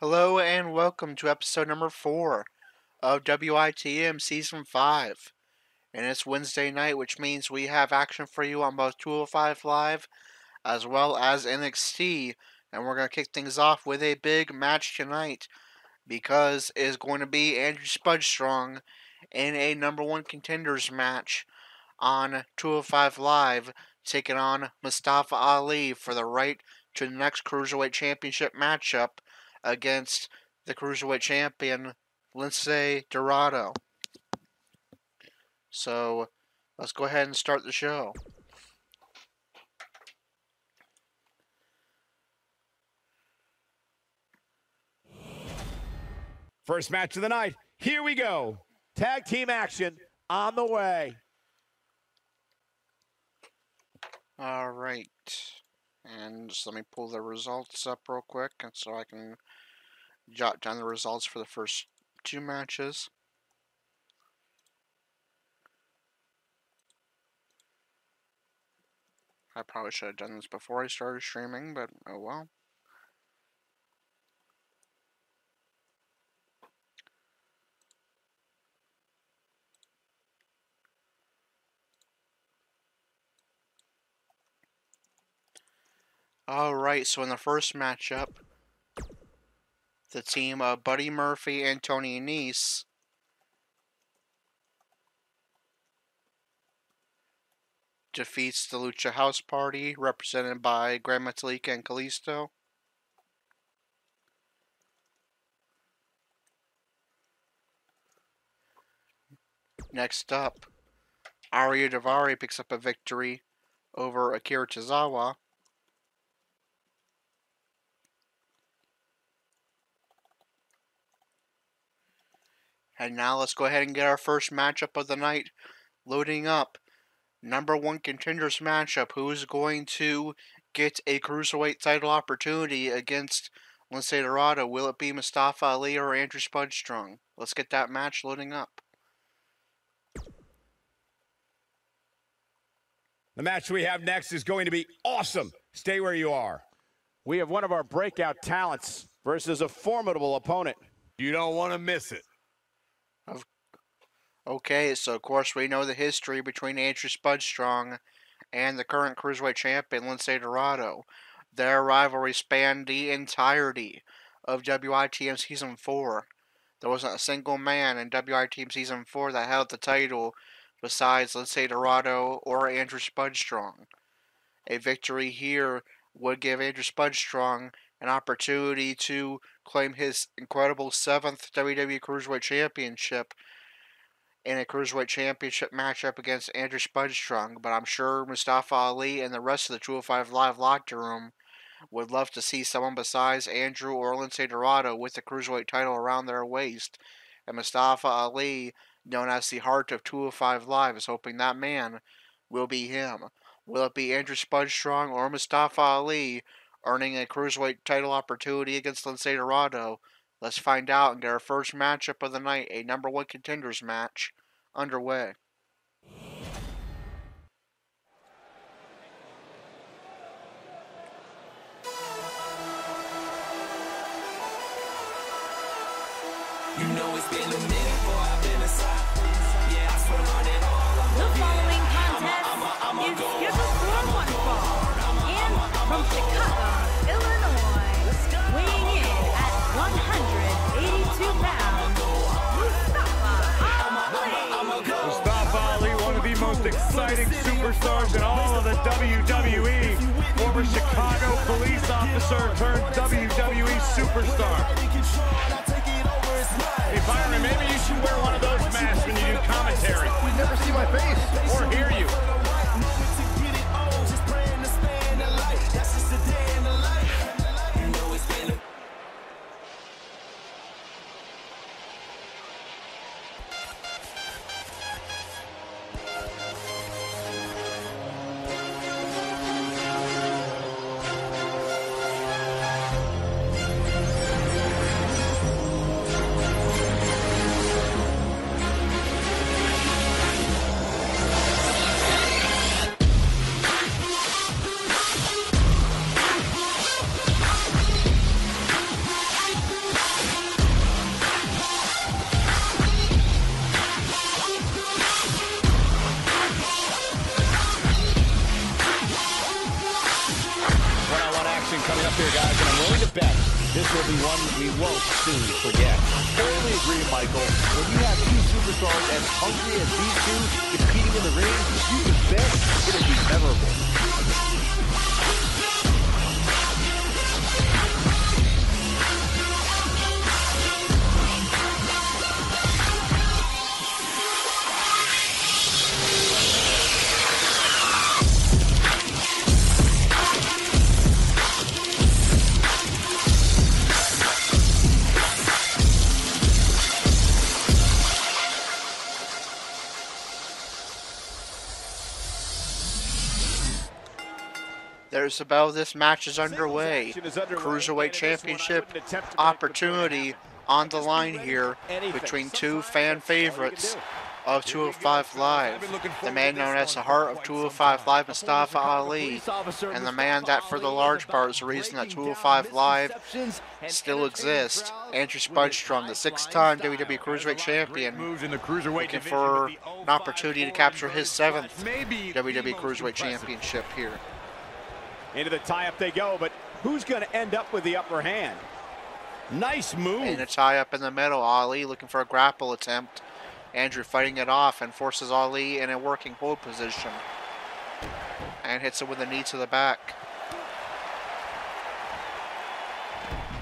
Hello and welcome to episode number 4 of WITM Season 5. And it's Wednesday night, which means we have action for you on both 205 Live as well as NXT. And we're going to kick things off with a big match tonight because it is going to be Andrew Spudstrong in a number 1 contenders match on 205 Live taking on Mustafa Ali for the right to the next Cruiserweight Championship matchup against the Cruiserweight Champion, Lince Dorado. So, let's go ahead and start the show. First match of the night. Here we go. Tag team action on the way. All right. And just let me pull the results up real quick so I can jot down the results for the first 2 matches. I probably should have done this before I started streaming, but oh well. Alright, so in the first matchup, the team of Buddy Murphy and Tony Nese defeats the Lucha House Party, represented by Gran Metalik and Kalisto. Next up, Arya Daivari picks up a victory over Akira Tozawa. And now let's go ahead and get our first matchup of the night loading up. Number 1 contenders matchup. Who is going to get a Cruiserweight title opportunity against Lince Dorado? Will it be Mustafa Ali or Andrew Spudstrong? Let's get that match loading up. The match we have next is going to be awesome. Stay where you are. We have one of our breakout talents versus a formidable opponent. You don't want to miss it. Okay, so of course we know the history between Andrew Spudstrong and the current Cruiserweight Champion, Lince Dorado. Their rivalry spanned the entirety of WITM Season 4. There wasn't a single man in WITM Season 4 that held the title besides Lince Dorado or Andrew Spudstrong. A victory here would give Andrew Spudstrong an opportunity to claim his incredible 7th WWE Cruiserweight Championship in a Cruiserweight Championship matchup against Andrew Spudstrong, but I'm sure Mustafa Ali and the rest of the 205 Live locker room would love to see someone besides Andrew or Lince Dorado with the Cruiserweight title around their waist. And Mustafa Ali, known as the heart of 205 Live, is hoping that man will be him. Will it be Andrew Spudstrong or Mustafa Ali earning a Cruiserweight title opportunity against Lince Dorado? Let's find out and get our first matchup of the night, a number 1 contenders match, underway. You know it's been a minute before I've been aside. Yeah, I swear on it all. The following contest is scheduled for one fall. And from Chicago, Illinois, weighing in at 182 pounds, Mustafa Ali, one of the most exciting superstars in all of the WWE. Former Chicago police officer turned WWE superstar. Hey Byron, maybe you should wear one of those masks when you do commentary. We'd never see my face. Or hear you. coming up here, guys, and I'm willing to bet this will be one we won't soon forget. Totally agree, Michael. When you have two superstars as hungry as these two competing in the ring, you can bet it'll be memorable. There's about this match is underway. Cruiserweight Championship opportunity on the line here between two fan favorites of 205 Live. The man known as the heart of 205 Live, Mustafa Ali, and the man that for the large part is the reason that 205 Live still exists, Andrew Spudstrong, the 6-time WWE Cruiserweight Champion, looking for an opportunity to capture his 7th WWE Cruiserweight Championship here. Into the tie-up they go, but who's going to end up with the upper hand? Nice move. In a tie-up in the middle, Ali looking for a grapple attempt. Andrew fighting it off and forces Ali in a working hold position. And hits it with a knee to the back.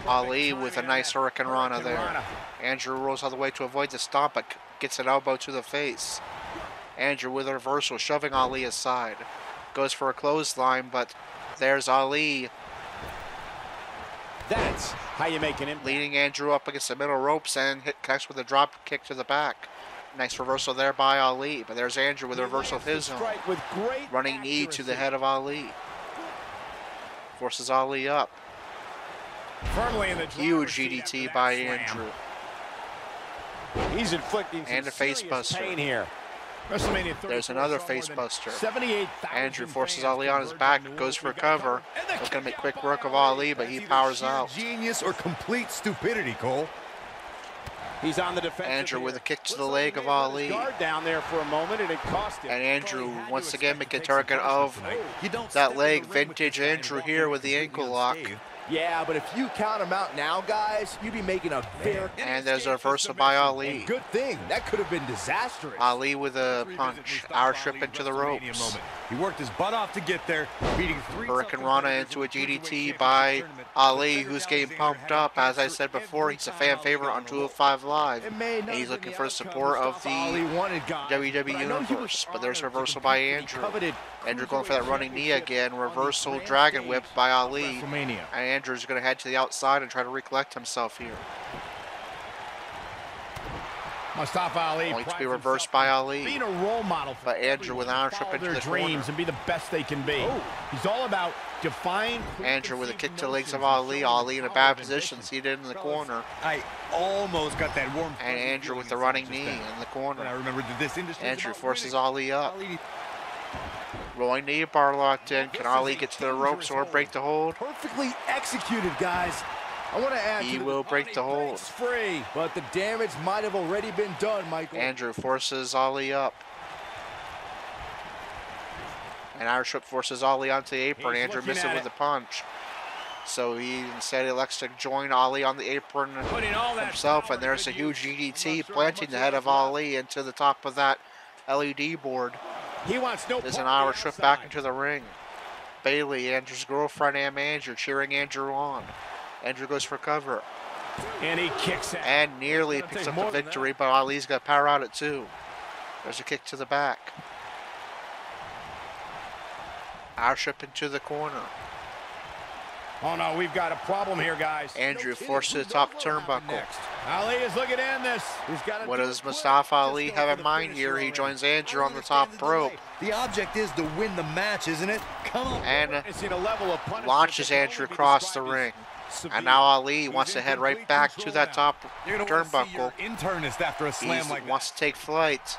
Ali with a nice Hurricane Rana there. Andrew rolls all the way to avoid the stomp, but gets an elbow to the face. Andrew with a reversal, shoving Ali aside. Goes for a clothesline, but there's Ali. That's how you make an impact. Leading Andrew up against the middle ropes and connects with a drop kick to the back. Nice reversal there by Ali, but there's Andrew with a reversal of his own. Running knee to the head of Ali. Forces Ali up. Firmly in the huge DDT by Andrew. He's inflicting and a face buster pain here. There's another face buster. Andrew forces Ali on his back, goes for a cover. He's going to make quick work of Ali, but he powers out. Genius or complete stupidity, Cole. He's on the defense. Andrew with a kick to the leg of Ali. Guard down there for a moment, and it cost him. And Andrew once again making a target of that leg. Vintage Andrew here with the ankle lock. Yeah, but if you count him out now, guys, you'd be making a fair. And there's a reversal by Ali. And good thing. That could have been disastrous. Ali with a punch. Our trip into the ropes. He worked his butt off to get there, beating 3 Hurricane Rana into a DDT by Ali, who's getting pumped up. As I said before, he's a fan favorite on 205 Live. And he's looking for the support of the WWE Universe. But there's a reversal by Andrew. Andrew going for that running knee again. Reversal Dragon Whip by Ali. And Andrew's going to head to the outside and try to recollect himself here. Mustafa Ali only to be reversed by Ali. Being a role model but Andrew with an arm trip into the dreams and be the best they can be. He's all about defying. Andrew with a kick to the legs of Ali. Ali in a bad position, seated in the corner. I almost got that warm. And Andrew with the running knee in the corner. I remember that this industry. Andrew forces Ali up. Rolling knee bar locked in. Can Ali get to the ropes or break the hold? Perfectly executed, guys. I want to add he will break the hold. It's free, but the damage might have already been done, Michael. Andrew forces Ali up. And Irish Whip forces Ali onto the apron. Andrew misses with the punch. So he instead elects to join Ali on the apron himself. And there's a huge DDT planting the head of Ali into the top of that LED board. He wants no. There's an Irish Whip back into the ring. Bailey, Andrew's girlfriend and manager, cheering Andrew on. Andrew goes for cover. And he kicks it. And nearly picks up the victory, but Ali's got power out at 2. There's a kick to the back. Irish Whip into the corner. Oh no, we've got a problem here, guys. Andrew forced to the top turnbuckle. Ali is looking to end this. What does Mustafa Ali have in mind here? He joins Andrew on the top rope. The object is to win the match, isn't it? Come on. And launches Andrew across the ring. And now Ali wants to head right back to that top turnbuckle. Internist after a slam like wants to take flight.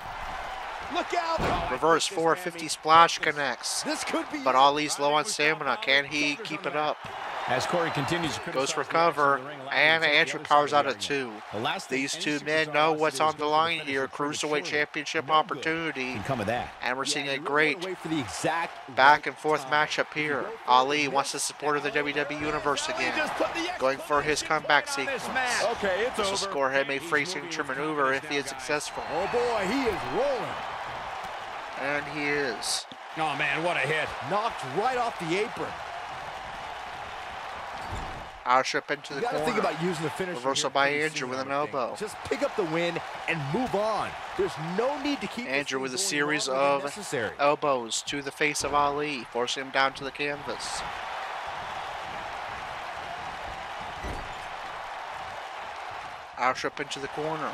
Look out! Reverse 450 splash connects. This could be. But Ali's low on stamina. Can he keep it up? As Corey continues to goes for cover, and Andrew powers out at 2. These two men know what's on the line here. Cruiserweight Championship opportunity. And we're seeing a great back and forth matchup here. Ali wants the support of the WWE Universe again, going for his comeback sequence. This will score him a free signature maneuver if he is successful. Oh boy, he is rolling. And he is. Oh man, what a hit. Knocked right off the apron. Roush up into the corner. Think about using the finisher. Reversal by Andrew with an elbow. Just pick up the win and move on. There's no need to keep Andrew with a series of elbows to the face of Ali, forcing him down to the canvas. Roush up into the corner.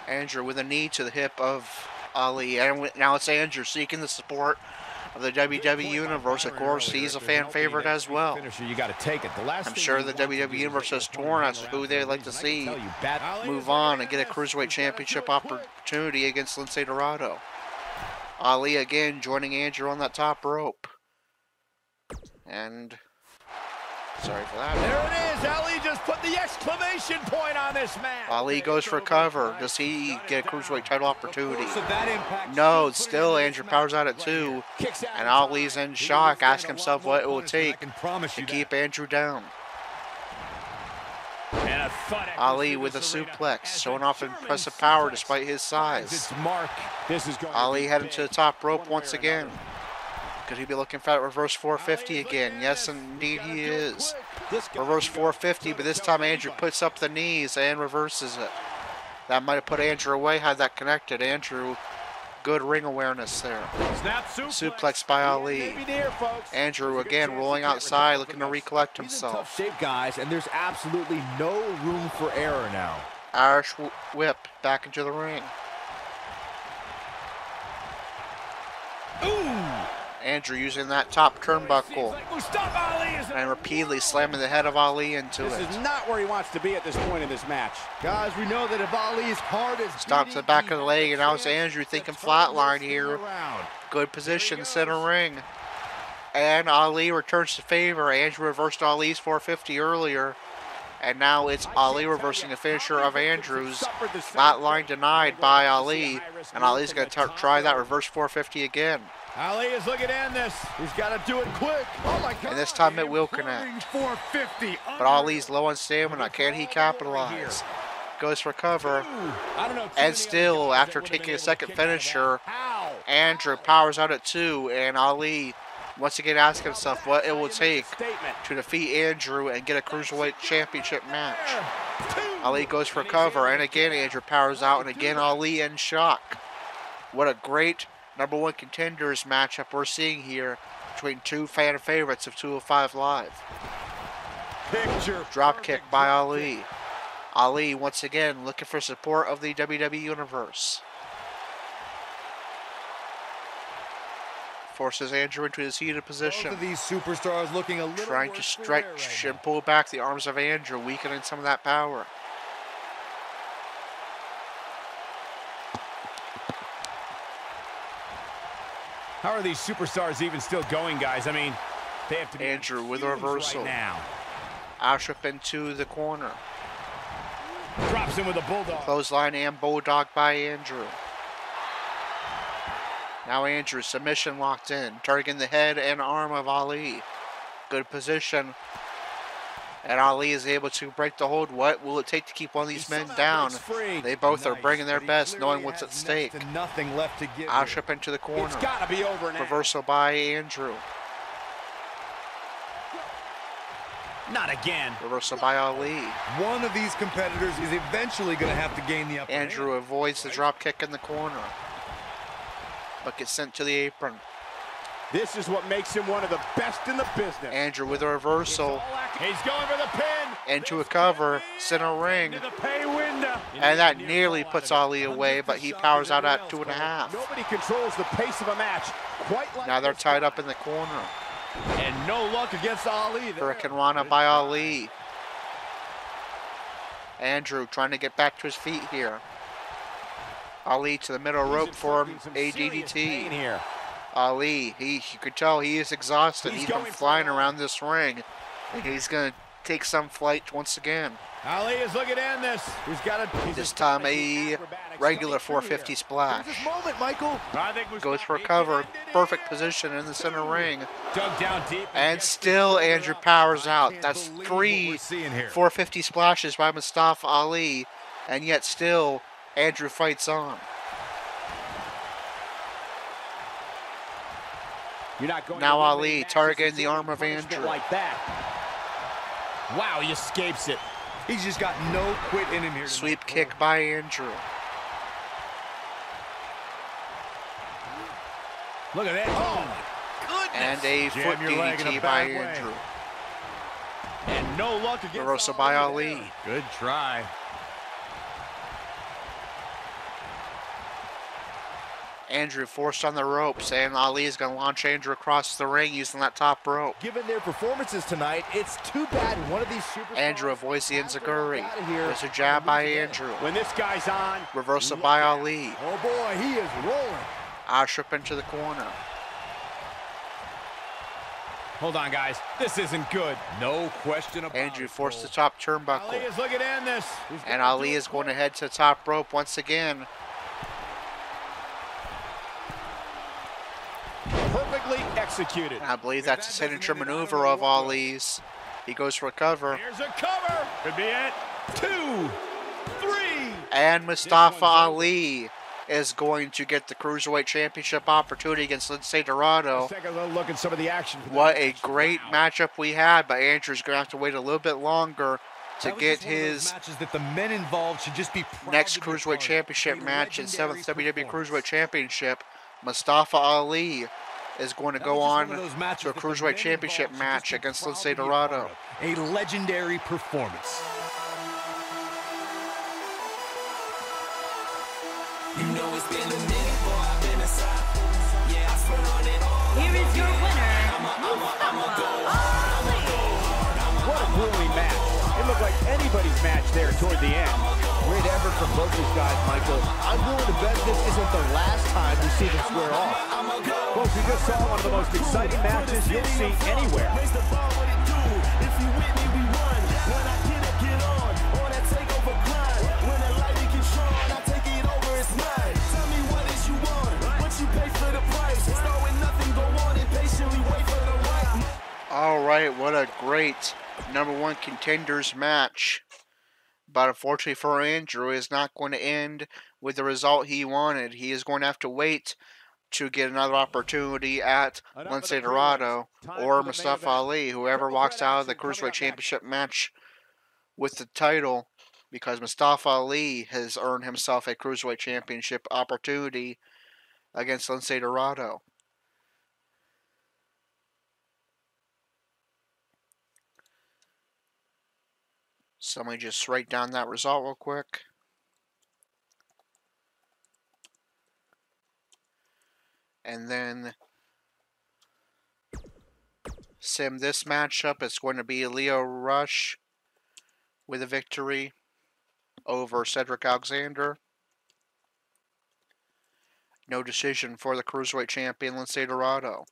Andrew with a knee to the hip of Ali, and now it's Andrew seeking the support of the WWE Universe. Of course, he's a fan favorite as well. I'm sure the WWE Universe is torn as to who they'd like to see move on and get a Cruiserweight Championship opportunity against Lince Dorado. Ali again joining Andrew on that top rope. And sorry for that. There it is. Ali just put the exclamation point on this match. Ali goes for cover. Does he get a Cruiserweight title opportunity? No, still Andrew powers out at 2. And Ali's in shock, asking himself what it will take to keep Andrew down. Ali with a suplex, showing off impressive power despite his size. Ali heading to the top rope once again. Could he be looking for that reverse 450 again? Yes, indeed he is. Reverse 450, but this time Andrew puts up the knees and reverses it. That might have put Andrew away had that connected. Andrew, good ring awareness there. Suplex by Ali. Andrew again rolling outside, looking to recollect himself. Shape, guys, and there's absolutely no room for error now. Irish whip back into the ring. Andrew using that top turnbuckle and repeatedly slamming the head of Ali into it. This is not where he wants to be at this point in this match. Guys, we know that if Ali's heart is stopped to the back of the leg, and now it's Andrew thinking flatline here. Good position, center ring. And Ali returns to favor. Andrew reversed Ali's 450 earlier. And now it's Ali reversing a finisher of Andrew's. Flatline denied by Ali. And Ali's going to try that reverse 450 again. Ali is looking to end this. He's got to do it quick. Oh my God. And this time it will connect. But Ali's low on stamina. Can he capitalize? Goes for cover. And still, after taking a second finisher, Andrew powers out at 2. And Ali once again asking himself what it will take to defeat Andrew and get a Cruiserweight Championship match. Ali goes for cover. And again, Andrew powers out. And again, Ali in shock. What a great #1 contenders matchup we're seeing here between two fan favorites of 205 Live. Drop kick by Ali. Ali once again looking for support of the WWE Universe. Forces Andrew into his heated position. Both of these superstars looking a little trying to stretch and pull back the arms of Andrew, weakening some of that power. How are these superstars even still going, guys? I mean, they have to be Andrew with a reversal. Right now. Roush up into the corner. Drops him with a bulldog. Clothesline and bulldog by Andrew. Now Andrew, submission locked in, targeting the head and arm of Ali. Good position. And Ali is able to break the hold. What will it take to keep one of these men down? They both are bringing their best, knowing what's at stake. Roush up into the corner. It's gotta be over now. Reversal by Andrew. Not again. Reversal by Ali. One of these competitors is eventually going to have to gain the upper hand. Andrew avoids the drop kick in the corner, but gets sent to the apron. This is what makes him one of the best in the business. Andrew with a reversal. He's going for the pin. Into a cover, center ring. Into the pay window. And that nearly puts Ali away, but he powers out at 2.5. Nobody controls the pace of a match quite like now they're tied up in the corner. And no luck against Ali. Hurricanrana by Ali. Andrew trying to get back to his feet here. Ali to the middle rope for a DDT. Here. Ali, you could tell he is exhausted. He's been flying around this ring. He's going to take some flight once again. Ali is looking to end this. This time a regular 450 splash. This moment, Michael. Goes for a cover. Perfect position in the center ring. Dug down deep. And still Andrew powers out. That's 3 450 splashes by Mustafa Ali. And yet still Andrew fights on. Now Ali targeting the arm of Andrew. Like that. Wow, he escapes it. He's just got no quit in him here. Sweep kick by Andrew. Look at that. Oh, my goodness. And a foot DDT by Andrew. And no luck against Reversal by Ali. Good try. Andrew forced on the ropes, and Ali is going to launch Andrew across the ring using that top rope. Given their performances tonight, it's too bad one of these superstars... Andrew avoids the enziguri. There's a jab by Andrew. When this guy's on... Reversal by Ali. Oh boy, he is rolling. Usher into the corner. Hold on, guys. This isn't good. No question about Andrew it. forced the top turnbuckle. Ali is looking to end this. And Ali is going to head to the top rope once again. Perfectly executed. And I believe that's a signature maneuver of Ali's. He goes for a cover. Here's a cover. Could be it. 2, 3. And Mustafa Ali is going to get the Cruiserweight Championship opportunity against Lince Dorado. Let's take a little look at some of the action. What a great matchup we had, but Andrew's going to have to wait a little bit longer to get his matches that the men involved should just be next Cruiserweight Championship match and 7th WWE Cruiserweight Championship. Mustafa Ali is going to go on to a Cruiserweight Championship match against Lince Dorado. A legendary performance. You know it's been a minute, boy, I've been inside. Yeah, I swear on it all. Here is your winner, Mustafa Ali. What a grueling match. It looked like anybody's match there toward the end. Great effort from both these guys, Michael. I'm willing to bet this isn't the last time we see them square off. Folks, we just saw one of the most exciting matches you'll see anywhere. Raise the bar, what it do? If you with me, we run. When I get up, get on. On that takeover grind. When the light we control, I take it over, it's mine. Tell me what is you want? What you pay for the price? Start with nothing, go on and patiently wait for the right. All right, what a great #1 contenders match. But unfortunately for Andrew, it's not going to end with the result he wanted. He is going to have to wait to get another opportunity at Lince Dorado or Mustafa Ali, whoever walks out of the Cruiserweight Championship match with the title, because Mustafa Ali has earned himself a Cruiserweight Championship opportunity against Lince Dorado. So let me just write down that result real quick. And then sim this matchup. It's going to be Leo Roush with a victory over Cedric Alexander. No decision for the Cruiserweight champion Lince Dorado.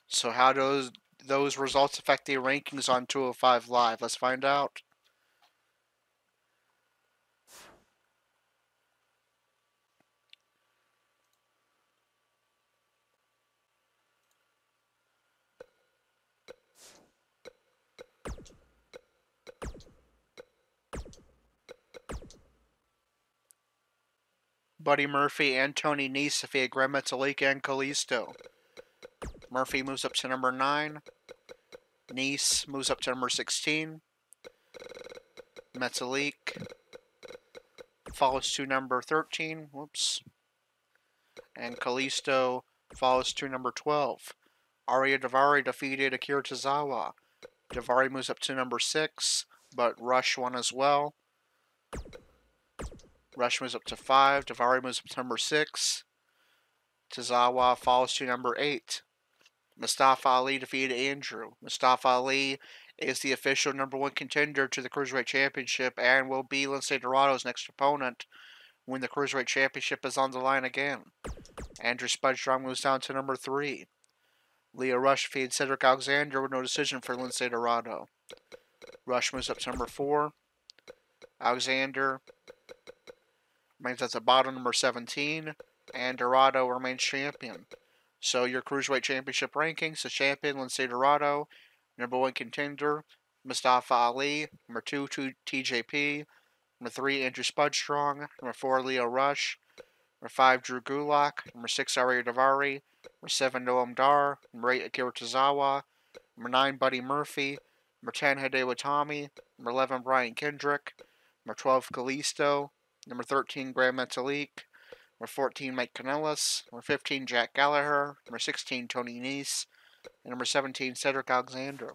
So how do those results affect the rankings on 205 Live? Let's find out. Buddy Murphy and Tony Nese via Graham Metalik and Kalisto. Murphy moves up to number 9. Nese moves up to number 16. Metalik follows to number 13. Whoops. And Kalisto follows to number 12. Arya Daivari defeated Akira Tozawa. Daivari moves up to number 6, but Roush won as well. Roush moves up to 5. Daivari moves up to number 6. Tozawa falls to number 8. Mustafa Ali defeated Andrew. Mustafa Ali is the official #1 contender to the Cruiserweight Championship and will be Lince Dorado's next opponent when the Cruiserweight Championship is on the line again. Andrew Spudstrong moves down to number 3. Lio Rush defeated Cedric Alexander with no decision for Lince Dorado. Rush moves up to number 4. Alexander remains at the bottom, number 17. And Dorado remains champion. So your Cruiserweight Championship rankings, the champion, Lince Dorado. Number 1 contender, Mustafa Ali. Number 2, TJP. Number 3, Andrew Spudstrong. Number 4, Lio Rush. Number 5, Drew Gulak. Number 6, Arya Daivari. Number 7, Noam Dar. Number 8, Akira Tozawa. Number 9, Buddy Murphy. Number 10, Hideo Itami. Number 11, Brian Kendrick. Number 12, Kalisto. Number 13, Graham Metalik. Number 14, Mike Kanellis. Number 15, Jack Gallagher. Number 16, Tony Nese. And number 17, Cedric Alexander.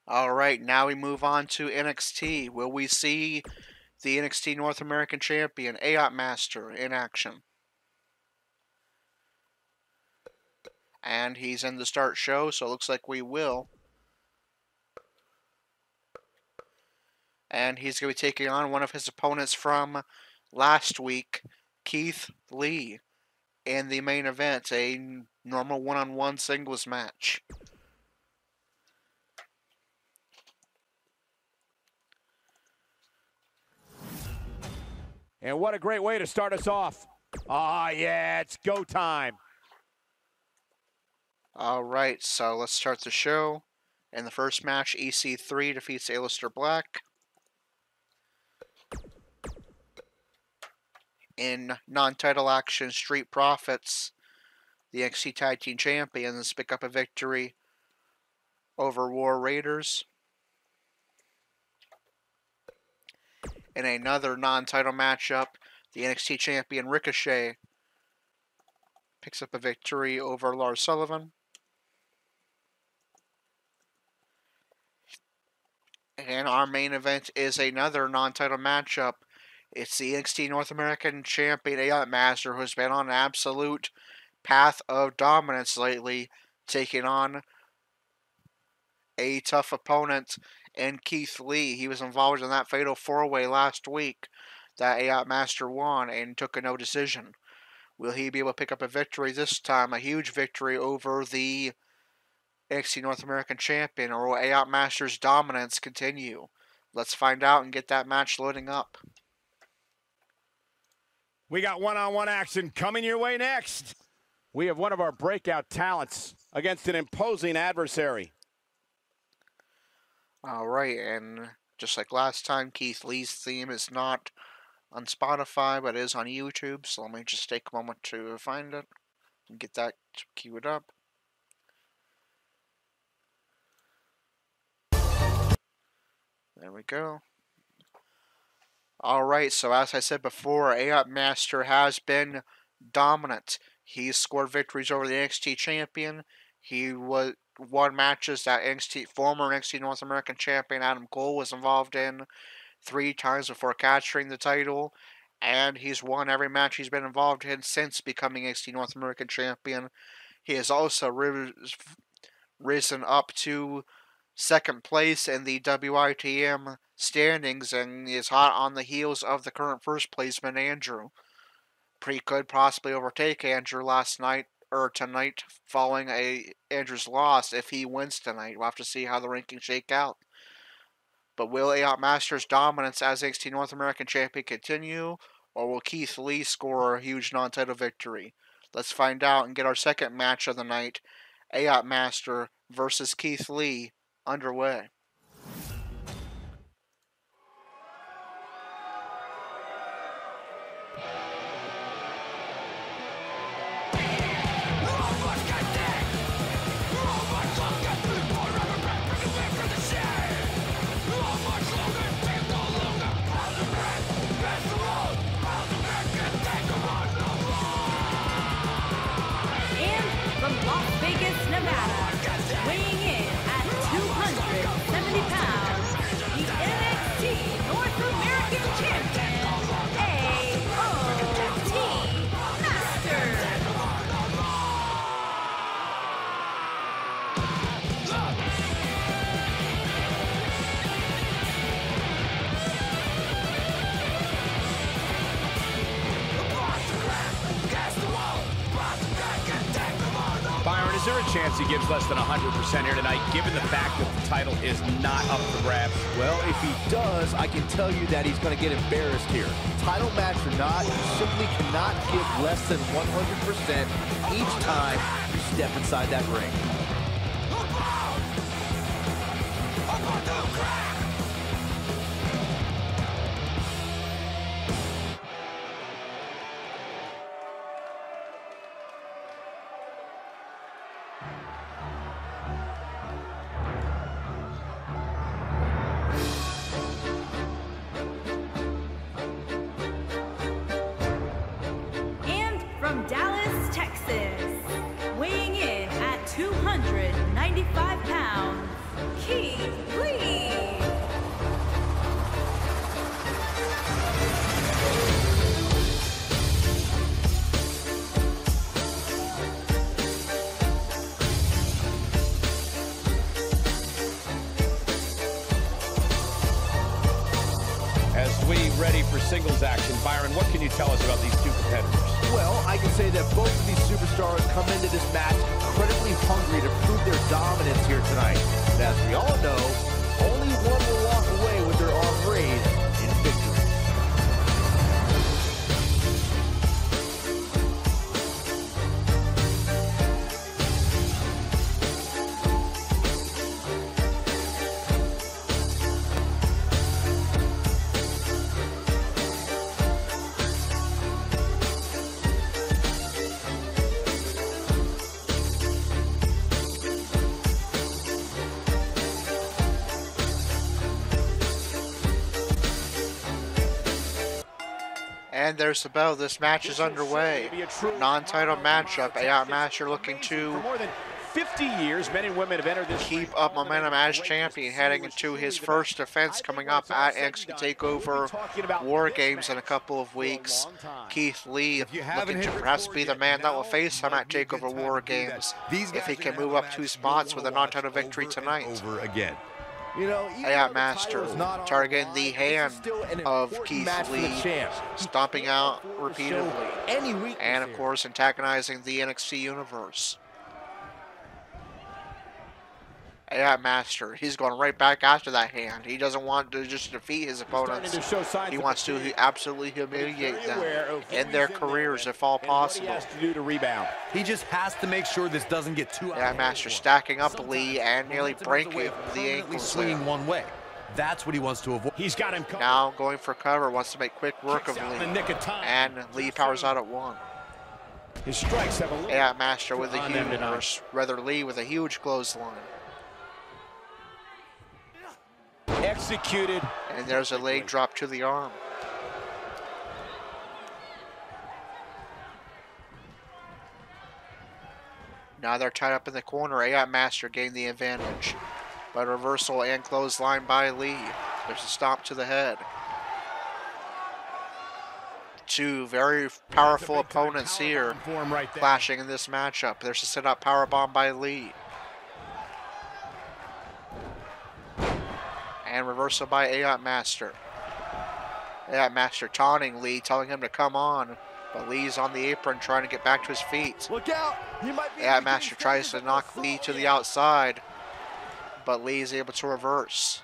Alright, now we move on to NXT. Will we see the NXT North American Champion, Aiot Master, in action? And he's in the start show, so it looks like we will. And he's going to be taking on one of his opponents from last week, Keith Lee, in the main event, a normal one-on-one singles match. And what a great way to start us off. Ah, yeah, it's go time. Alright, so let's start the show. In the first match, EC3 defeats Aleister Black. In non-title action, Street Profits, the NXT Tag Team Champions, pick up a victory over War Raiders. In another non-title matchup, the NXT Champion Ricochet picks up a victory over Lars Sullivan. And our main event is another non-title matchup. It's the NXT North American Champion Aiot Master, who's been on an absolute path of dominance lately, taking on a tough opponent in Keith Lee. He was involved in that fatal 4-way last week that Aiot Master won and took a no decision. Will he be able to pick up a victory this time, a huge victory over the NXT North American Champion, or will Aiot Master's dominance continue? Let's find out and get that match loading up. We got one-on-one action coming your way next. We have one of our breakout talents against an imposing adversary. Alright, and just like last time, Keith Lee's theme is not on Spotify, but is on YouTube, so let me just take a moment to find it and get that queued up. There we go. Alright, so as I said before, Aiot Master has been dominant. He's scored victories over the NXT Champion. He won matches that former NXT North American Champion Adam Cole was involved in 3 times before capturing the title. And he's won every match he's been involved in since becoming NXT North American Champion. He has also risen up to second place in the WITM standings and is hot on the heels of the current first placeman, Andrew. He could possibly overtake Andrew tonight following Andrew's loss if he wins tonight. We'll have to see how the rankings shake out. But will Aiot Master's dominance as NXT North American Champion continue, or will Keith Lee score a huge non-title victory? Let's find out and get our second match of the night, Aiot Master versus Keith Lee, underway. From Las Vegas, Nevada, weighing in at 275 chance he gives less than 100% here tonight, given the fact that the title is not up for grabs? Well, if he does, I can tell you that he's going to get embarrassed here. Title match or not, you simply cannot give less than 100% each time you step inside that ring. From Dallas, Texas, weighing in at 295 pounds, Keith Lee. As we ready for singles action, Byron, what can you tell us about these two competitors? Well, I can say that both of these superstars come into this match incredibly hungry to prove their dominance here tonight. But as we all know, only one will walk away with their arm raised in victory. And there's the bell. This match is underway. Non-title matchup. Aiot Master looking to For more than 50 years, men and women have entered this keep up momentum as champion, heading into his first defense coming up at NXT TakeOver War Games in a couple of weeks. Keith Lee looking to perhaps be the man that will face him at TakeOver War Games if he can move up 2 spots with a non-title victory tonight. Over again. You know, Aiot Master targeting the hand of Keith Lee, stomping out repeatedly, and of course antagonizing the NXT universe. Aiot Master, he's going right back after that hand. He doesn't want to just defeat his opponents. He wants to absolutely humiliate them in their careers if all possible. He just has to make sure this doesn't get too Aiot Master stacking up Lee and nearly breaking the ankles swinging there. one way. That's what he wants to avoid. He's got him Now going for cover, wants to make quick work of Lee. And Lee powers out at 1. His strikes have a little Aiot Master with a huge, or rather Lee with a huge clothesline. executed. And there's a leg drop to the arm. Now they're tied up in the corner. Aiot Master gained the advantage. But reversal and clothesline by Lee. There's a stomp to the head. Two very powerful opponents here clashing in this matchup. There's a sit-up powerbomb by Lee. And reversal by Aiot Master. Aiot Master taunting Lee, telling him to come on. But Lee's on the apron trying to get back to his feet. Look out! He might be Aiot Master tries to knock Lee to the outside. But Lee is able to reverse.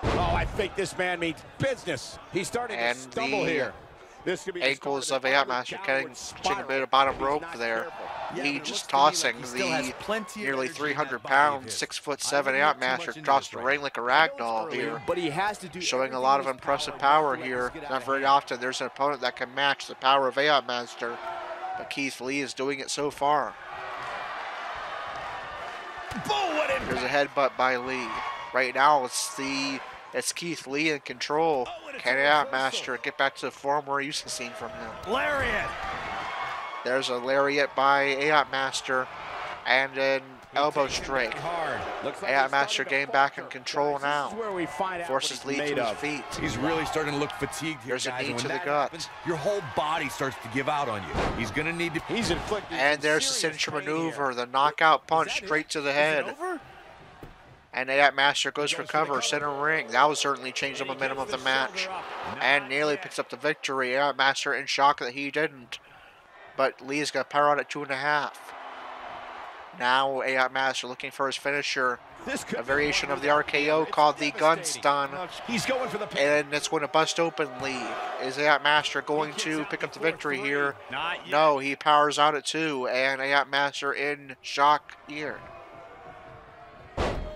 Oh, I think this man means business. He's starting to stumble here. This could be ankles of Aiot Master catching a bit of bottom rope there. He just tossing the nearly 300-pound, 6'7" Aiot Master across the ring like a rag doll here. But he has to do Showing a lot of impressive power here. Not very often there's an opponent that can match the power of Aiot Master. But Keith Lee is doing it so far. There's a headbutt by Lee. Right now it's Keith Lee in control. Can Aiot Master get back to the form we're used to seeing from him? Lariat. There's a lariat by Aiot Master and an elbow strike. Aiot Master getting back in control now. Forces Lee to his feet. He's really starting to look fatigued here, There's a guys. knee And to when the that gut. happens, your whole body starts to give out on you. He's going to need to... He's inflicted. And there's the signature maneuver, the knockout punch straight to the head. And Aiot Master goes for cover, center ring. That will certainly change the momentum of the match. And nearly picks up the victory. Aiot Master in shock that he didn't. But Lee's got power out at 2.5. Now Aiot Master looking for his finisher. A variation of the RKO called the gun stun. He's going for the And it's going to bust open Lee. Is Aiot Master going to pick up the victory here? No, he powers out at 2, and Aiot Master in shock here.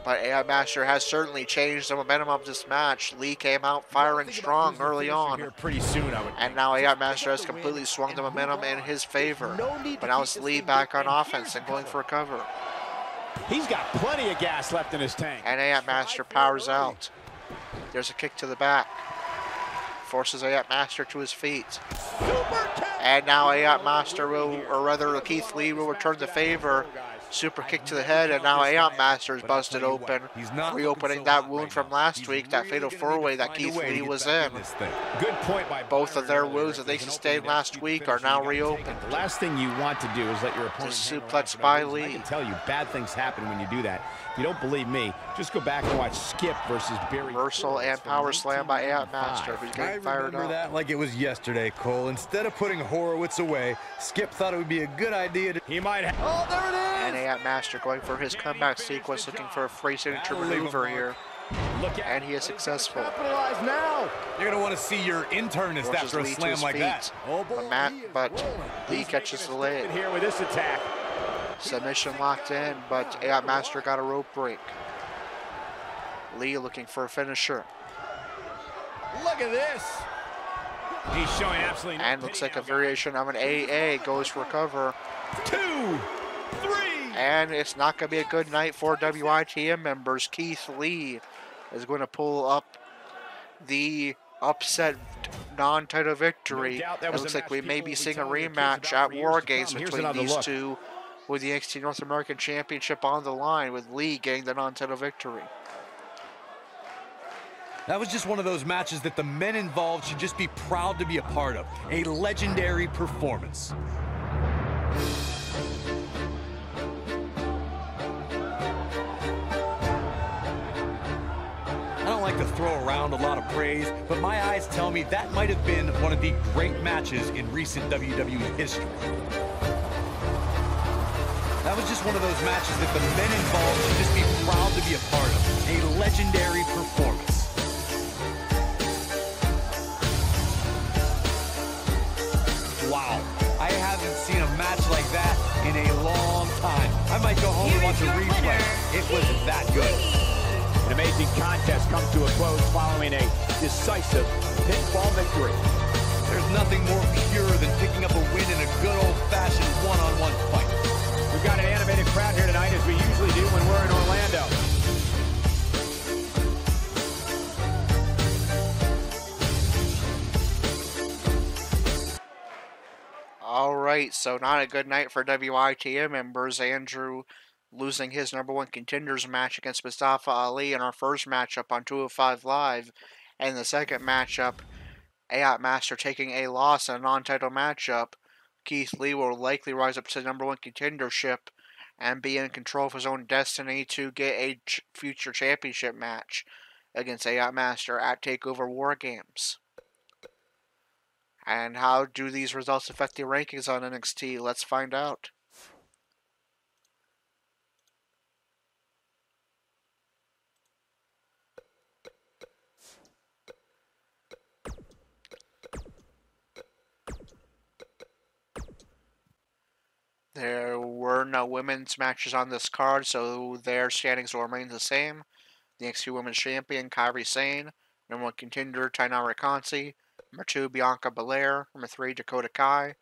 But Aiot Master has certainly changed the momentum of this match. Lee came out firing strong early on. Pretty soon, And now Aiot Master has completely swung the momentum in his favor. But now it's Lee back on offense and going for a cover. He's got plenty of gas left in his tank. And Aiot Master powers out. There's a kick to the back. Forces Aiot Master to his feet. And now Aiot Master will, or rather Keith Lee will return the favor. Super kick to the head, and now Aiot Master is busted open, reopening that wound from last week, that fatal 4-way that Keith Lee was in. Good point by both of their wounds that they sustained last week are now reopened. The last thing you want to do is let your opponent suplex by Lee. I can tell you, bad things happen when you do that. If you don't believe me, just go back and watch Skip versus Barry. Reversal and power slam by Aiot Master, who's getting fired up. I remember that like it was yesterday, Cole. Instead of putting Horowitz away, Skip thought it would be a good idea to... He might have... Oh, there it is! And Aiot Master going for his comeback sequence, looking for a free signature maneuver here. And he is successful. Capitalize now. You're going to want to see your internist after a slam like that. Oh, but Lee catches the leg. Here with this attack. Submission locked in, but Aiot Master got a rope break. Lee looking for a finisher. Look at this. He's showing absolutely no and looks like a variation of an AA goes for cover. 2, 3. And it's not going to be a good night for WITM members. Keith Lee is going to pull up the upset non-title victory. It looks like we may be seeing a rematch at War Games between these two, with the NXT North American Championship on the line, with Lee getting the non-title victory. That was just one of those matches that the men involved should just be proud to be a part of. A legendary performance. I don't like to throw around a lot of praise, but my eyes tell me that might have been one of the great matches in recent WWE history. That was just one of those matches that the men involved should just be proud to be a part of. A legendary performance. Wow, I haven't seen a match like that in a long time. I might go home and watch a replay. It was that good. An amazing contest comes to a close following a decisive pinfall victory. There's nothing more pure than picking up a win in a good old-fashioned one-on-one fight. We've got an animated crowd here tonight, as we usually do when we're in Orlando. All right, so not a good night for WITM members. Andrew losing his #1 contenders match against Mustafa Ali in our first matchup on 205 Live. And the second matchup, Aiot Master taking a loss in a non-title matchup. Keith Lee will likely rise up to the #1 contendership and be in control of his own destiny to get a future championship match against Aiot Master at TakeOver War Games. And how do these results affect the rankings on NXT? Let's find out. There were no women's matches on this card, so their standings will remain the same. The NXT Women's Champion, Kairi Sane. #1 contender, Tainara Kansi. #2, Bianca Belair. #3, Dakota Kai.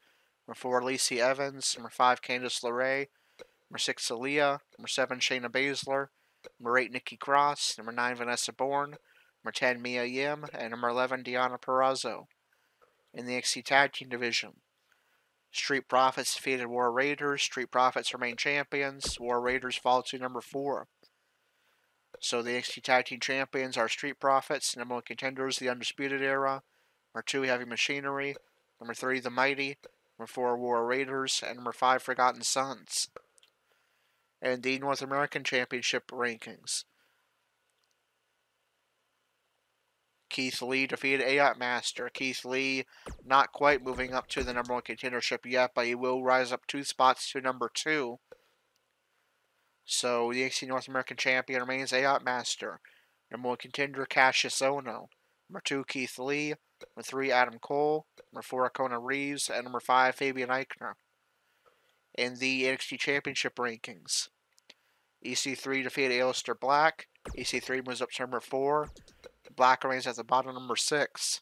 #4, Lacey Evans. #5, Candice LeRae. #6, Aaliyah. #7, Shayna Baszler. #8, Nikki Cross. #9, Vanessa Bourne. #10, Mia Yim. And #11, Deonna Purrazzo. In the NXT Tag Team Division, Street Profits defeated War Raiders. Street Profits remain champions. War Raiders fall to #4. So the NXT Tag Team Champions are Street Profits. #1 contenders, The Undisputed Era. #2, Heavy Machinery. #3, The Mighty. #4, War Raiders. And #5, Forgotten Sons. And the North American Championship rankings, Keith Lee defeated Aiot Master. Keith Lee not quite moving up to the #1 contendership yet, but he will rise up 2 spots to #2. So the NXT North American Champion remains Aiot Master. Number 1 contender Cassius Ohno. Number 2 Keith Lee. Number 3 Adam Cole. Number 4 Kona Reeves. And number 5 Fabian Eichner. In the NXT Championship rankings, EC3 defeated Aleister Black. EC3 moves up to number 4. Black remains at the bottom, number 6.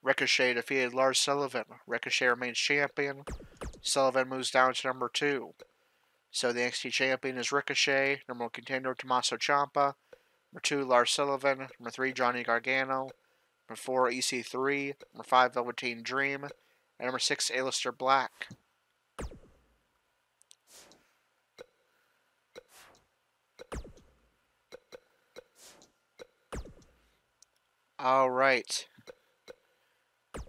Ricochet defeated Lars Sullivan. Ricochet remains champion. Sullivan moves down to number 2. So the NXT champion is Ricochet. Number 1 contender Tommaso Ciampa. Number 2 Lars Sullivan. Number 3 Johnny Gargano. Number 4 EC3. Number 5 Velveteen Dream. And number 6 Aleister Black. Alright.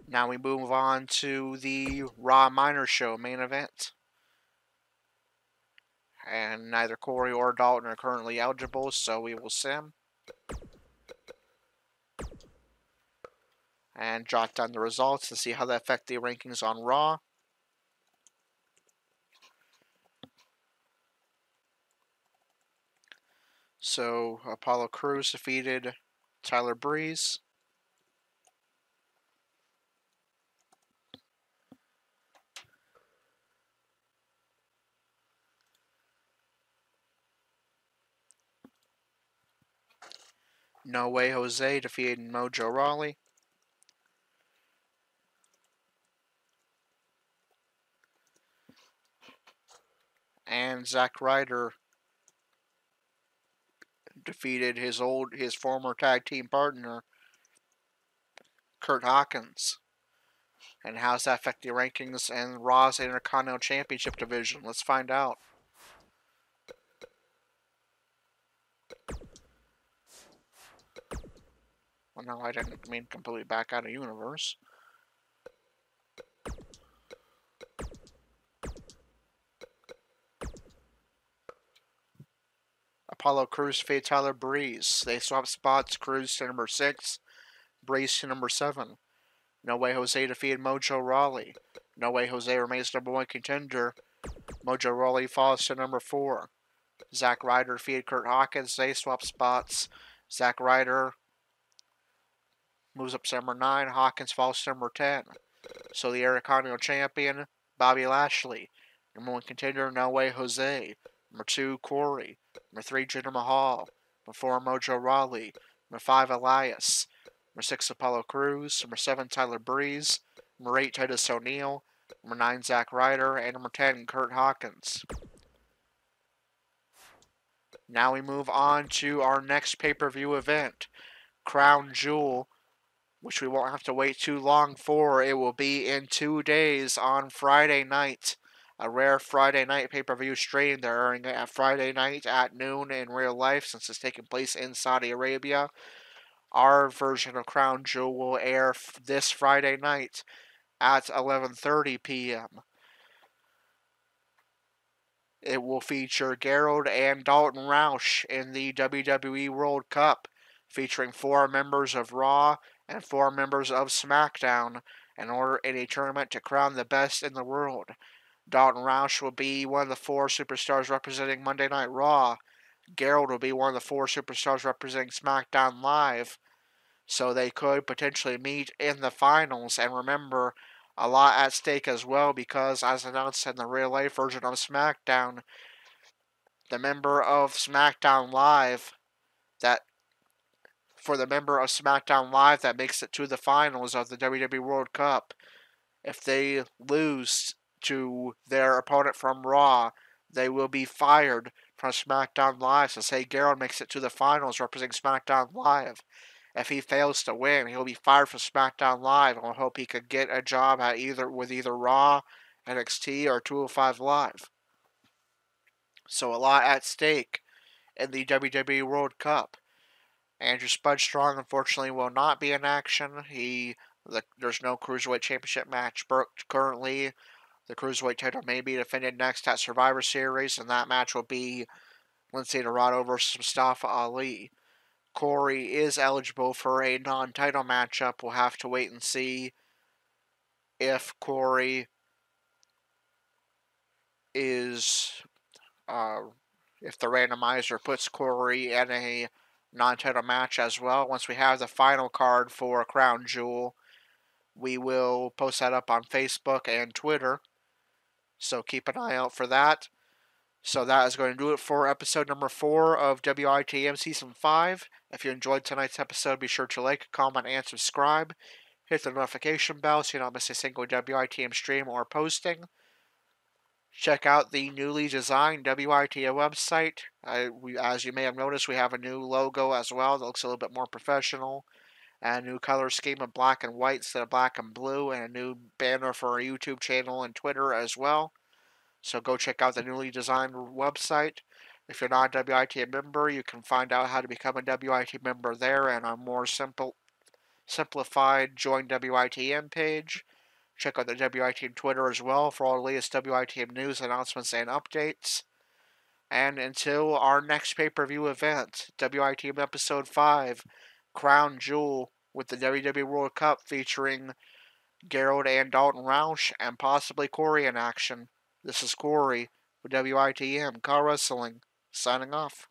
Now we move on to the Raw Minor Show main event. And neither Corey or Dalton are currently eligible, so we will sim. And jot down the results to see how they affect the rankings on Raw. So, Apollo Crews defeated Tyler Breeze. No Way Jose defeated Mojo Rawley. And Zack Ryder defeated his former tag team partner, Kurt Hawkins. And how does that affect the rankings and Raw's Intercontinental Championship division? Let's find out. Well, no, I didn't mean completely back out of universe. Apollo Crews defeated Tyler Breeze. They swapped spots. Crews to number 6, Breeze to number 7. No Way Jose defeated Mojo Rawley. No Way Jose remains number 1 contender. Mojo Rawley falls to number 4. Zack Ryder defeated Kurt Hawkins. They swap spots. Zack Ryder moves up to number 9. Hawkins falls to number 10. So the Intercontinental Champion, Bobby Lashley. Number 1 contender, No Way Jose. Number 2, Corey. Number 3, Jinder Mahal. Number 4, Mojo Rawley. Number 5, Elias. Number 6, Apollo Crews. Number 7, Tyler Breeze. Number 8, Titus O'Neil. Number 9, Zack Ryder. And number 10, Kurt Hawkins. Now we move on to our next pay-per-view event, Crown Jewel, which we won't have to wait too long for. It will be in 2 days on Friday night. A rare Friday night pay-per-view stream. They're airing it at Friday night at noon in real life since it's taking place in Saudi Arabia. Our version of Crown Jewel will air this Friday night at 11:30 p.m. It will feature Gerald and Dalton Roush in the WWE World Cup, featuring 4 members of Raw and 4 members of SmackDown in a tournament to crown the best in the world. Dalton Roush will be one of the 4 superstars representing Monday Night Raw. Gerald will be one of the 4 superstars representing SmackDown Live. So they could potentially meet in the finals. And remember, a lot at stake as well, because as announced in the real life version of SmackDown, the member of SmackDown Live that makes it to the finals of the WWE World Cup, if they lose to their opponent from Raw, they will be fired from SmackDown Live. So say Gerald makes it to the finals representing SmackDown Live. If he fails to win, he'll be fired from SmackDown Live, and we'll hope he could get a job at either Raw, NXT, or 205 Live. So a lot at stake in the WWE World Cup. Andrew Spud Strong, unfortunately, will not be in action. There's no Cruiserweight Championship match booked currently. The Cruiserweight title may be defended next at Survivor Series, and that match will be Lindsay Dorado versus Mustafa Ali. Corey is eligible for a non-title matchup. We'll have to wait and see if Corey is if the randomizer puts Corey in a non-title match as well. Once we have the final card for Crown Jewel, we will post that up on Facebook and Twitter. So keep an eye out for that. So that is going to do it for episode number 4 of WITM Season 5. If you enjoyed tonight's episode, be sure to like, comment, and subscribe. Hit the notification bell so you don't miss a single WITM stream or posting. Check out the newly designed WITM website. As you may have noticed, we have a new logo as well that looks a little bit more professional. And a new color scheme of black and white instead of black and blue. And a new banner for our YouTube channel and Twitter as well. So go check out the newly designed website. If you're not a WITM member, you can find out how to become a WITM member there and a more simplified Join WITM page. Check out the WITM Twitter as well for all the latest WITM news, announcements, and updates. And until our next pay-per-view event, WITM Episode 5, Crown Jewel with the WWE World Cup featuring Gerald and Dalton Roush and possibly Corey in action. This is Corey with WITM Car Wrestling, signing off.